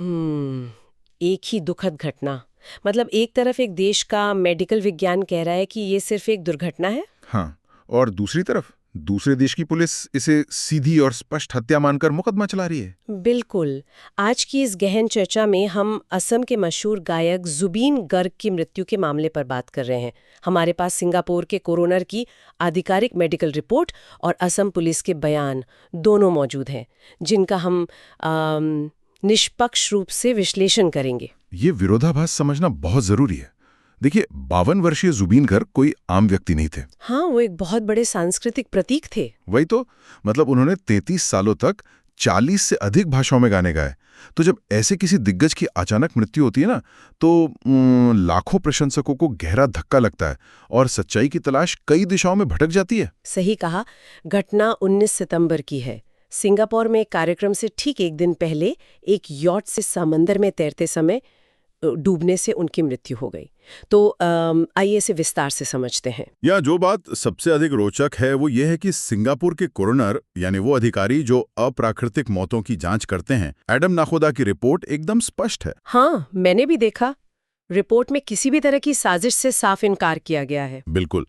एक ही दुखद घटना। मतलब एक तरफ एक देश का मेडिकल विज्ञान कह रहा है कि ये सिर्फ एक दुर्घटना है। हाँ, और दूसरी तरफ दूसरे देश की पुलिस इसे सीधी और स्पष्ट हत्या मानकर मुकदमा चला रही है। बिल्कुल। आज की इस गहन चर्चा में हम असम के मशहूर गायक जुबीन गर्ग की मृत्यु के मामले पर बात कर रहे हैं। हमारे पास सिंगापुर के कोरोनर की आधिकारिक मेडिकल रिपोर्ट और असम पुलिस के बयान दोनों मौजूद हैं, जिनका हम निष्पक्ष रूप से विश्लेषण करेंगे। ये विरोधाभास समझना बहुत जरूरी है। देखिए, 52 वर्षीय जुबीन गर्ग कोई आम व्यक्ति नहीं थे। हाँ, वो एक बहुत बड़े सांस्कृतिक प्रतीक थे। वही तो, मतलब उन्होंने 33 सालों तक 40 से अधिक भाषाओं में गाने गाए। तो जब ऐसे किसी दिग्गज की अचानक मृत्यु होती है ना, तो लाखों प्रशंसकों को गहरा धक्का लगता है और सच्चाई की तलाश कई दिशाओं में भटक जाती है। सही कहा। घटना 19 सितंबर की है। सिंगापुर में एक कार्यक्रम से ठीक एक दिन पहले एक यॉट से समंदर में तैरते समय डूबने से उनकी मृत्यु हो गई। तो आइए इसे विस्तार से समझते हैं। या जो बात सबसे अधिक रोचक है वो ये है कि सिंगापुर के कोरोनर, यानी वो अधिकारी जो अप्राकृतिक मौतों की जांच करते हैं, एडम नाखोदा की रिपोर्ट एकदम स्पष्ट है। हाँ, मैंने भी देखा। रिपोर्ट में किसी भी तरह की साजिश से साफ इनकार किया गया है। बिल्कुल।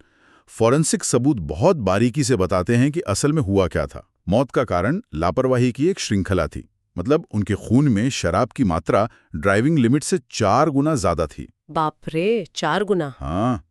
फॉरेंसिक सबूत बहुत बारीकी से बताते हैं कि असल में हुआ क्या था। मौत का कारण लापरवाही की एक श्रृंखला थी। मतलब उनके खून में शराब की मात्रा ड्राइविंग लिमिट से 4 गुना ज्यादा थी। बाप रे, 4 गुना। हाँ,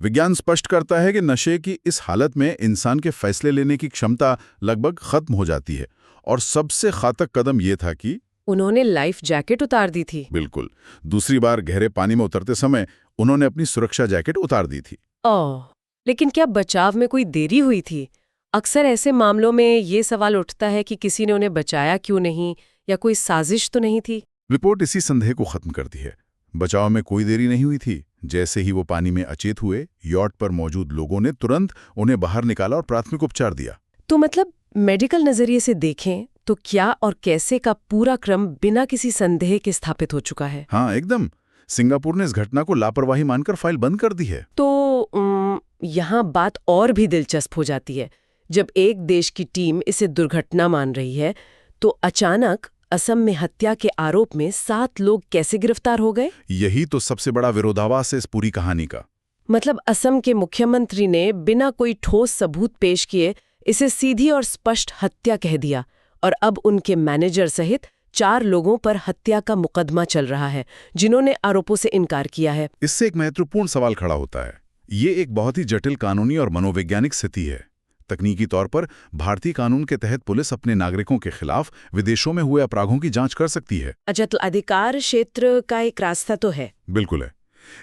विज्ञान स्पष्ट करता है कि नशे की इस हालत में इंसान के फैसले लेने की क्षमता लगभग खत्म हो जाती है। और सबसे घातक कदम यह था कि उन्होंने लाइफ जैकेट उतार दी थी। बिल्कुल, दूसरी बार गहरे पानी में उतरते समय उन्होंने अपनी सुरक्षा जैकेट उतार दी थी। ओह, लेकिन क्या बचाव में कोई देरी हुई थी? अक्सर ऐसे मामलों में ये सवाल उठता है कि किसी ने उन्हें बचाया क्यों नहीं, या कोई साजिश तो नहीं थी। रिपोर्ट इसी संदेह को खत्म करती है। बचाव में कोई देरी नहीं हुई थी। जैसे ही वो पानी में अचेत हुए, यॉट पर मौजूद लोगों ने तुरंत उन्हें बाहर निकाला और प्राथमिक उपचार दिया। तो मतलब मेडिकल नजरिए से देखें तो क्या और कैसे का पूरा क्रम बिना किसी संदेह के स्थापित हो चुका है। हाँ, एकदम। सिंगापुर ने इस घटना को लापरवाही मानकर फाइल बंद कर दी है। तो यहाँ बात और भी दिलचस्प हो जाती है। जब एक देश की टीम इसे दुर्घटना मान रही है, तो अचानक असम में हत्या के आरोप में 7 लोग कैसे गिरफ्तार हो गए? यही तो सबसे बड़ा विरोधाभास है इस पूरी कहानी का। मतलब असम के मुख्यमंत्री ने बिना कोई ठोस सबूत पेश किए इसे सीधी और स्पष्ट हत्या कह दिया, और अब उनके मैनेजर सहित 4 लोगों पर हत्या का मुकदमा चल रहा है, जिन्होंने आरोपों से इनकार किया है। इससे एक महत्वपूर्ण सवाल खड़ा होता है। ये एक बहुत ही जटिल कानूनी और मनोवैज्ञानिक स्थिति है। तकनीकी तौर पर भारतीय कानून के तहत पुलिस अपने नागरिकों के खिलाफ विदेशों में हुए अपराधों की जांच कर सकती है। अच्छा, तो अधिकार क्षेत्र का एक रास्ता तो है। बिल्कुल है,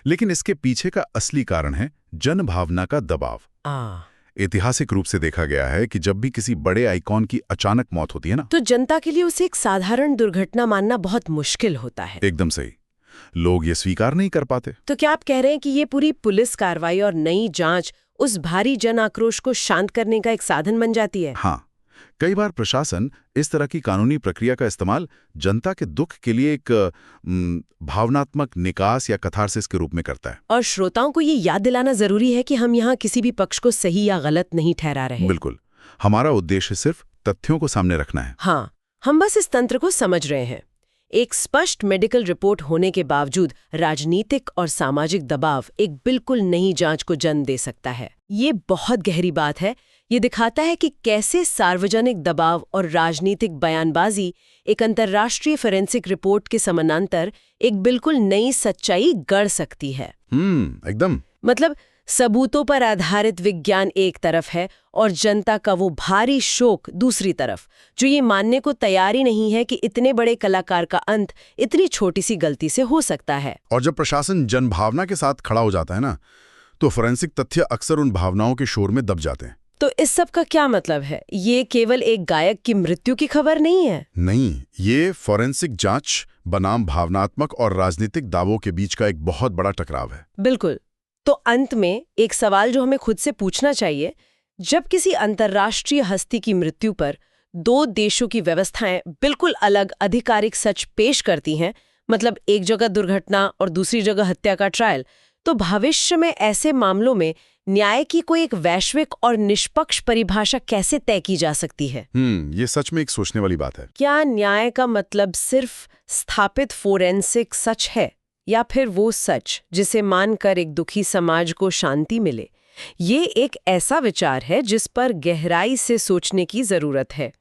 लेकिन इसके पीछे का असली कारण है जनभावना का दबाव। ऐतिहासिक रूप से देखा गया है कि जब भी किसी बड़े आइकॉन की अचानक मौत होती है ना, तो जनता के लिए उसे एक साधारण दुर्घटना मानना बहुत मुश्किल होता है। एकदम सही। लोग ये स्वीकार नहीं कर पाते। तो क्या आप कह रहे हैं कि ये पूरी पुलिस कार्रवाई और नई जांच उस भारी जन आक्रोश को शांत करने का एक साधन बन जाती है? हाँ, कई बार प्रशासन इस तरह की कानूनी प्रक्रिया का इस्तेमाल जनता के दुख के लिए एक भावनात्मक निकास या कथारसिस के रूप में करता है। और श्रोताओं को ये याद दिलाना जरूरी है कि हम यहाँ किसी भी पक्ष को सही या गलत नहीं ठहरा रहे। बिल्कुल, हमारा उद्देश्य सिर्फ तथ्यों को सामने रखना है। हाँ, हम बस इस तंत्र को समझ रहे हैं। एक स्पष्ट मेडिकल रिपोर्ट होने के बावजूद राजनीतिक और सामाजिक दबाव एक बिल्कुल नई जांच को जन्म दे सकता है। ये बहुत गहरी बात है। ये दिखाता है कि कैसे सार्वजनिक दबाव और राजनीतिक बयानबाजी एक अंतर्राष्ट्रीय फोरेंसिक रिपोर्ट के समानांतर एक बिल्कुल नई सच्चाई गढ़ सकती है। एकदम। मतलब सबूतों पर आधारित विज्ञान एक तरफ है और जनता का वो भारी शोक दूसरी तरफ, जो ये मानने को तैयार ही नहीं है कि इतने बड़े कलाकार का अंत इतनी छोटी सी गलती से हो सकता है। और जब प्रशासन जनभावना के साथ खड़ा हो जाता है ना, तो फोरेंसिक तथ्य अक्सर उन भावनाओं के शोर में दब जाते हैं। तो इस सब का क्या मतलब है? ये केवल एक गायक की मृत्यु की खबर नहीं है। नहीं, ये फोरेंसिक जांच बनाम भावनात्मक और राजनीतिक दावों के बीच का एक बहुत बड़ा टकराव है। बिल्कुल। तो अंत में एक सवाल जो हमें खुद से पूछना चाहिए, जब किसी अंतर्राष्ट्रीय हस्ती की मृत्यु पर 2 देशों की व्यवस्थाएं बिल्कुल अलग आधिकारिक सच पेश करती हैं, मतलब एक जगह दुर्घटना और दूसरी जगह हत्या का ट्रायल, तो भविष्य में ऐसे मामलों में न्याय की कोई एक वैश्विक और निष्पक्ष परिभाषा कैसे तय की जा सकती है? ये सच में एक सोचने वाली बात है। क्या न्याय का मतलब सिर्फ स्थापित फोरेंसिक सच है, या फिर वो सच जिसे मानकर एक दुखी समाज को शांति मिले? ये एक ऐसा विचार है जिस पर गहराई से सोचने की जरूरत है।